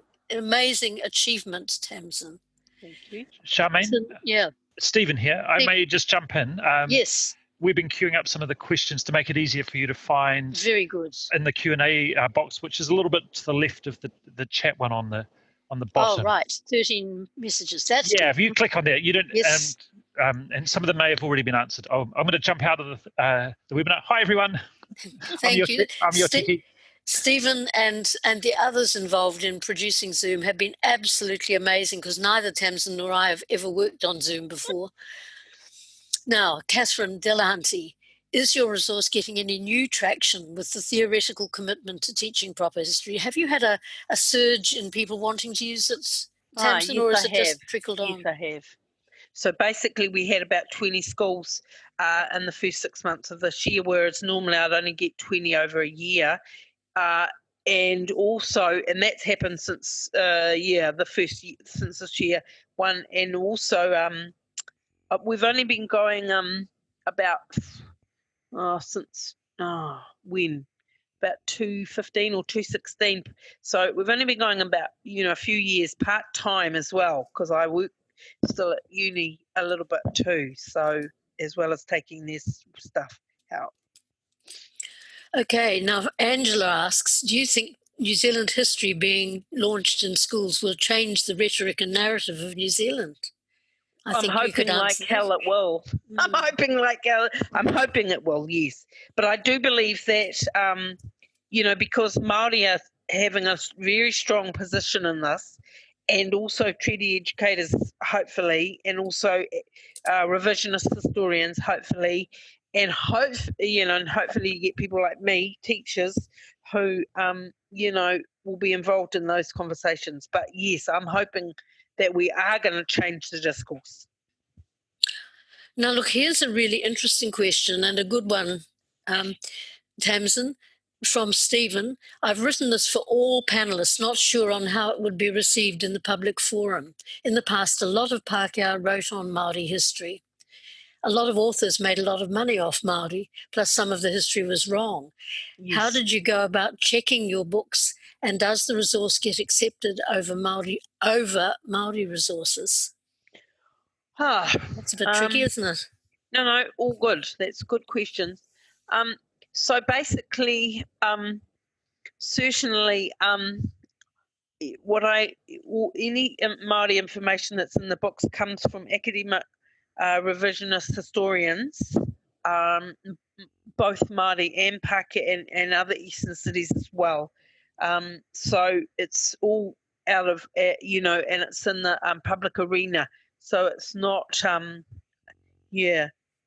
achievement, Tamsin. Thank you. Charmaine? Yeah. Stephen here. I may just jump in. Yes. We've been queuing up some of the questions to make it easier for you to find. Very good. In the Q&A box, which is a little bit to the left of the chat one on the bottom. Oh, right. 13 messages. That's yeah. If you click on there, you don't. Yes. And some of them may have already been answered. Oh, I'm going to jump out of the webinar. Hi, everyone. Thank you. I'm your Tiki. Stephen and the others involved in producing Zoom have been absolutely amazing, because neither Tamsin nor I have ever worked on Zoom before. Now, Catherine Delahanty, is your resource getting any new traction with the theoretical commitment to teaching proper history? Have you had a surge in people wanting to use it, Tamsin, or has it just trickled on? Yes, I have. So basically we had about 20 schools in the first 6 months of this year, whereas normally I'd only get 20 over a year. And also, and that's happened since, the first year, since this year one. And also, we've only been going about, since, when? About 2015 or 2016. So we've only been going about, a few years part-time as well, because I work still at uni a little bit too, so as well as taking this stuff out. Okay, now Angela asks, do you think New Zealand history being launched in schools will change the rhetoric and narrative of New Zealand? I'm hoping like hell it will. I'm hoping it will, yes. But I do believe that, because Māori are having a very strong position in this, and also treaty educators, hopefully, and also revisionist historians, hopefully, and hopefully you get people like me, teachers, who, will be involved in those conversations. But yes, I'm hoping that we are going to change the discourse. Now, look, here's a really interesting question, and a good one, Tamsin, from Stephen. I've written this for all panellists, not sure on how it would be received in the public forum. In the past, a lot of Pākehā wrote on Māori history. A lot of authors made a lot of money off Māori, plus some of the history was wrong. Yes. How did you go about checking your books, and does the resource get accepted over Māori resources? That's a bit tricky, isn't it? No, all good. That's good questions. So basically, certainly, any Māori information that's in the books comes from academic revisionist historians, both Māori and Pākehā and other Eastern cities as well. So it's all out of, and it's in the public arena. So it's not,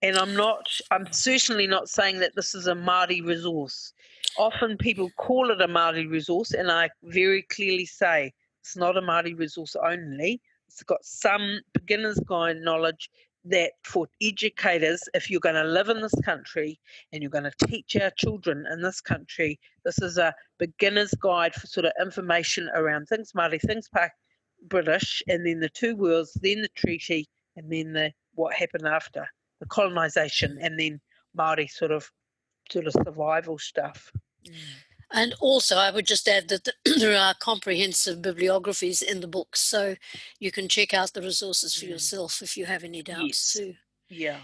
and I'm certainly not saying that this is a Māori resource. Often people call it a Māori resource, and I very clearly say it's not a Māori resource only. It's got some beginner's guide knowledge that for educators, if you're going to live in this country and you're going to teach our children in this country, this is a beginner's guide for sort of information around things Māori, things British, and then the two worlds, then the treaty, and then what happened after the colonisation, and then Māori sort of survival stuff. And also, I would just add that there are comprehensive bibliographies in the books, so you can check out the resources for yourself if you have any doubts too. Yeah.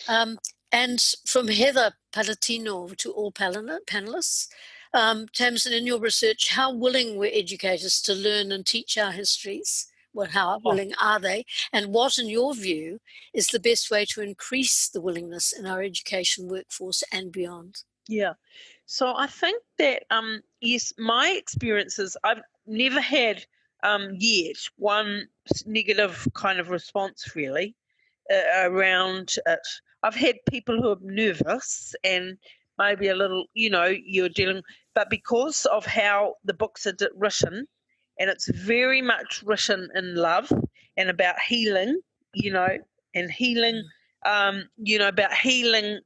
And from Heather Palatino to all panelists, Tamsin, in your research, how willing were educators to learn and teach our histories? Well, how willing are they? And what, in your view, is the best way to increase the willingness in our education workforce and beyond? Yeah. So I think that, yes, my experiences, I've never had yet one negative kind of response really around it. I've had people who are nervous and maybe a little, you're dealing, but because of how the books are written, and it's very much written in love and about healing, and healing, about healing.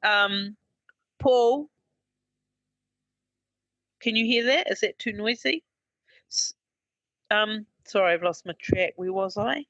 Paul, can you hear that? Is that too noisy? Sorry, I've lost my track. Where was I?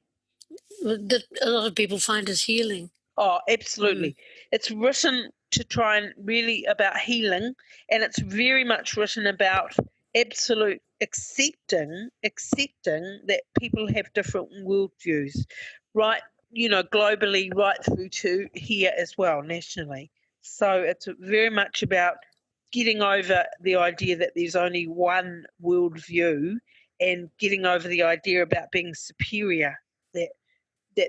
That a lot of people find as healing. Oh, absolutely. It's written to try and really about healing, and it's very much written about absolute accepting that people have different worldviews, right? Globally, right through to here as well, nationally. So it's very much about getting over the idea that there's only one worldview and getting over the idea about being superior, that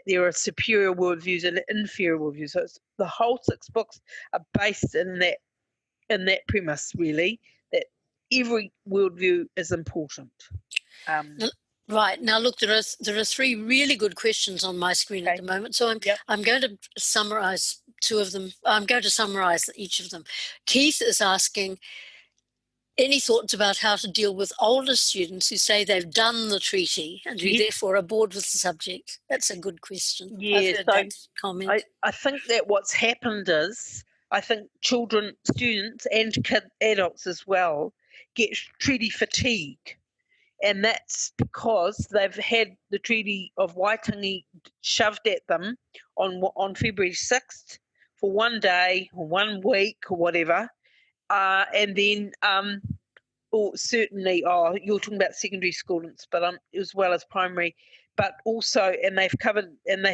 there are superior worldviews and inferior worldviews. So the whole 6 books are based in that premise, really, that every worldview is important. Right. Now, look, there are 3 really good questions on my screen at the moment. So I'm going to summarize 2 of them. I'm going to summarize each of them. Keith is asking, any thoughts about how to deal with older students who say they've done the treaty and who therefore are bored with the subject? That's a good question. Yeah, I've heard that comment. I think that what's happened is, I think children, students and adults as well get treaty fatigue. And that's because they've had the Treaty of Waitangi shoved at them on February 6th for one day or 1 week or whatever. And then, or certainly, you're talking about secondary students, but as well as primary, but also, and they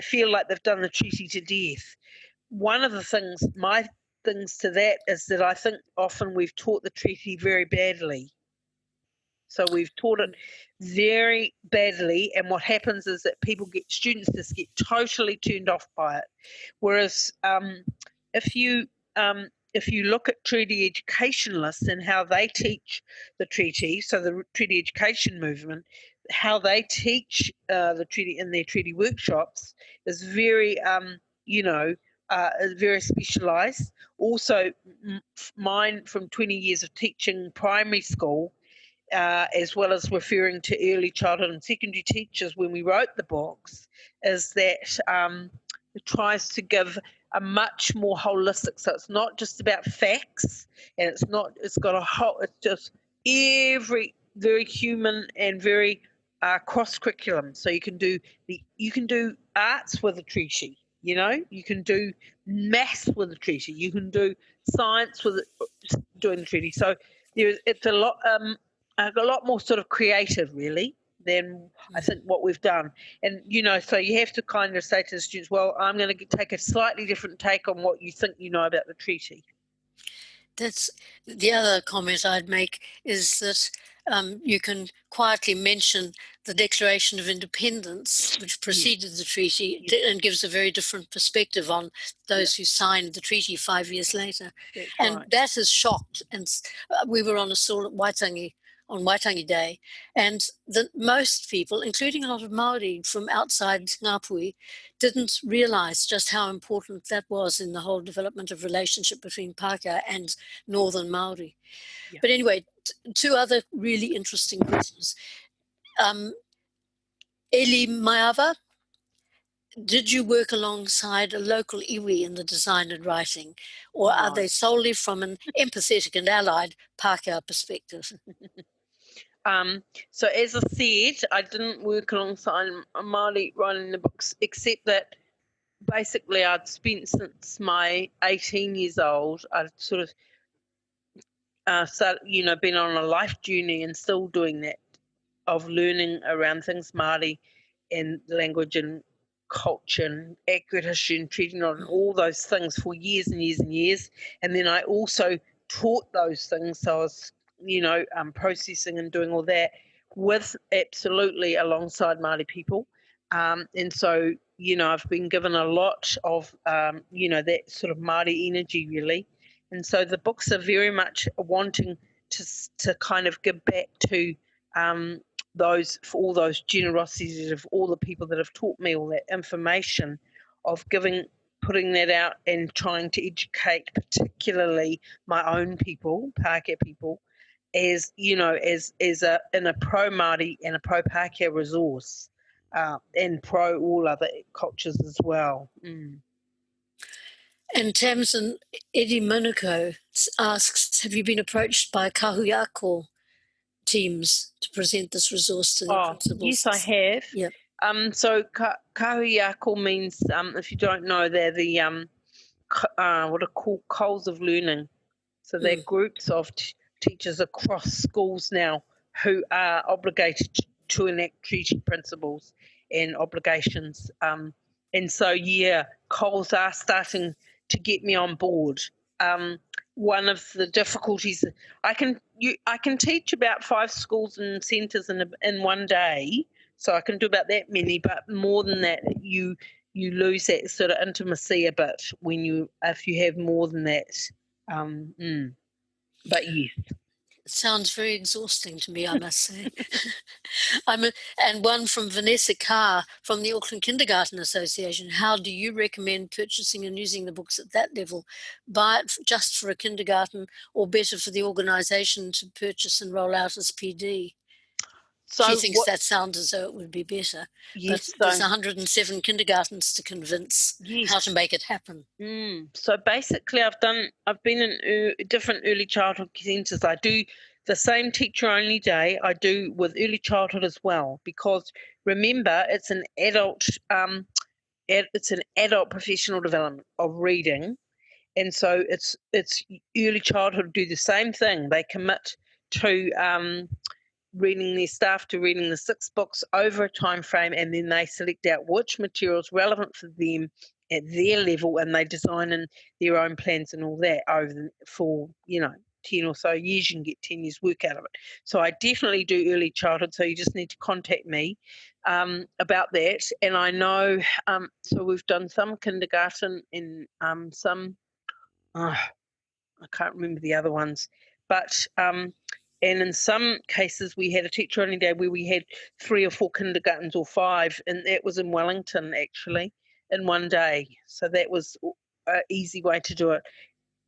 feel like they've done the treaty to death. One of the things, my things to that is that I think often we've taught the treaty very badly. So we've taught it very badly, and what happens is that students just get totally turned off by it. Whereas if you look at treaty educationalists and how they teach the treaty, so the treaty education movement, how they teach the treaty in their treaty workshops is very, very specialised. Also, mine from 20 years of teaching primary school, as well as referring to early childhood and secondary teachers when we wrote the books, is that it tries to give a much more holistic, so it's not just about facts, and it's just very human and very cross curriculum. So you can do arts with a treaty, you can do maths with a treaty, you can do science with doing the treaty. So it's a lot more sort of creative, really, than I think what we've done. And, so you have to kind of say to the students, well, I'm going to take a slightly different take on what you think you know about the treaty. That's the other comment I'd make, is that you can quietly mention the Declaration of Independence, which preceded the treaty, and gives a very different perspective on those who signed the treaty 5 years later. That's and right. that has shocked. And we were on a stall at Waitangi on Waitangi Day, and most people, including a lot of Māori from outside Ngāpuhi, didn't realise just how important that was in the whole development of relationship between Pākehā and Northern Māori. Yeah. But anyway, 2 other really interesting questions. Eli Maiava, did you work alongside a local iwi in the design and writing, or are they solely from an empathetic and allied Pākehā perspective? So as I said, I didn't work alongside a Māori writing the books, except that basically I'd spent since my 18 years old, I'd sort of been on a life journey and still doing that, of learning around things Māori and language and culture and accurate history and treating on all those things for years and years and years. And then I also taught those things. So I was, processing and doing all that with absolutely alongside Māori people. And so, I've been given a lot of, that sort of Māori energy really. And so the books are very much wanting to kind of give back to for all those generosities of all the people that have taught me all that information, of putting that out and trying to educate particularly my own people, Pākehā people, as in a pro Māori and a pro Pākehā resource, and pro all other cultures as well. And Tamsin, Eddie Moniko asks, have you been approached by kahuiako teams to present this resource to their principals? Yes, I have. Yep. So kahuiako means, if you don't know, they're the what are called coals of learning. So they're groups of teachers across schools now who are obligated to enact treaty principles and obligations. And so, coals are starting to get me on board. One of the difficulties, I can teach about 5 schools and centres in one day, so I can do about that many. But more than that, you lose that sort of intimacy a bit if you have more than that. But yes. It sounds very exhausting to me, I must say. And one from Vanessa Carr from the Auckland Kindergarten Association. How do you recommend purchasing and using the books at that level? Buy it just for a kindergarten, or better for the organisation to purchase and roll out as PD? So she thinks that sounds as though it would be better. Yes, but there's 107 kindergartens to convince how to make it happen. So basically I've been in different early childhood centres. I do the same teacher only day I do with early childhood as well, because remember, it's an adult professional development of reading. And so it's early childhood do the same thing. They commit to reading their staff to reading the 6 books over a time frame, and then they select out which material's relevant for them at their level, and they design in their own plans and all that for 10 or so years. You can get 10 years work out of it. So I definitely do early childhood, so you just need to contact me about that. And I know, so we've done some kindergarten and some, I can't remember the other ones, but and in some cases, we had a teacher only day where we had 3 or 4 kindergartens, or 5, and that was in Wellington actually, in one day. So that was an easy way to do it.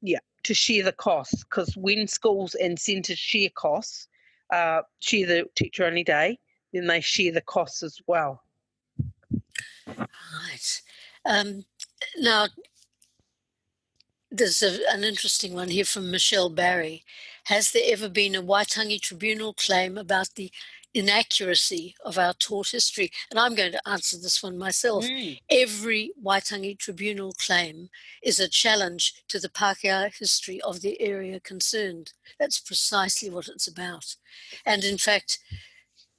Yeah, to share the costs, because when schools and centres share costs, share the teacher only day, then they share the costs as well. Right. Now, there's an interesting one here from Michelle Barry. Has there ever been a Waitangi Tribunal claim about the inaccuracy of our taught history? And I'm going to answer this one myself. Every Waitangi Tribunal claim is a challenge to the Pākehā history of the area concerned. That's precisely what it's about. And in fact,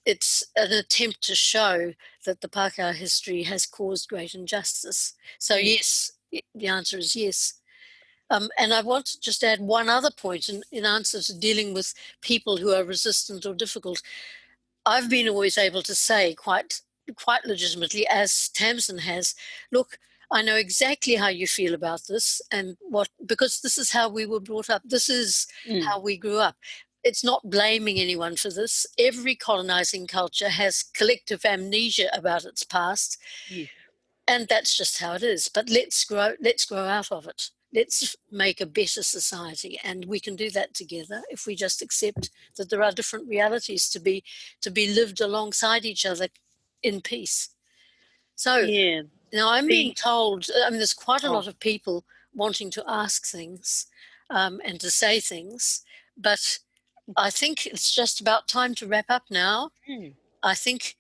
it's an attempt to show that the Pākehā history has caused great injustice. So yes, the answer is yes. And I want to just add one other point in answer to dealing with people who are resistant or difficult. I've been always able to say quite legitimately, as Tamsin has, look, I know exactly how you feel about this, and because this is how we were brought up. This is how we grew up. It's not blaming anyone for this. Every colonizing culture has collective amnesia about its past. Yes. And that's just how it is. But let's grow out of it. Let's make a better society, and we can do that together if we just accept that there are different realities to be lived alongside each other in peace. So now I'm being told, there's quite a lot of people wanting to ask things and to say things, but I think it's just about time to wrap up now. I think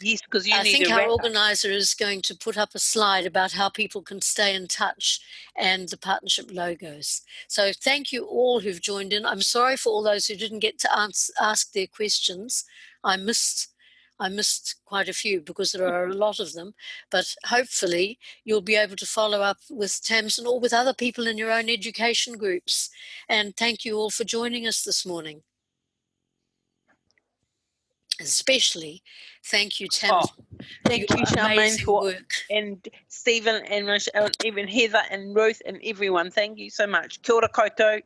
Yes, because you I need think to our wrap up. organiser is going to put up a slide about how people can stay in touch and the partnership logos. So thank you all who've joined in. I'm sorry for all those who didn't get to ask their questions. I missed quite a few because there are a lot of them, but hopefully you'll be able to follow up with Tamsin or with other people in your own education groups. And thank you all for joining us this morning. Especially thank you, Tamsin. Thank you, Charmaine, amazing work. and Stephen and Michelle, and even Heather and Ruth and everyone. Thank you so much. Kia ora koutou.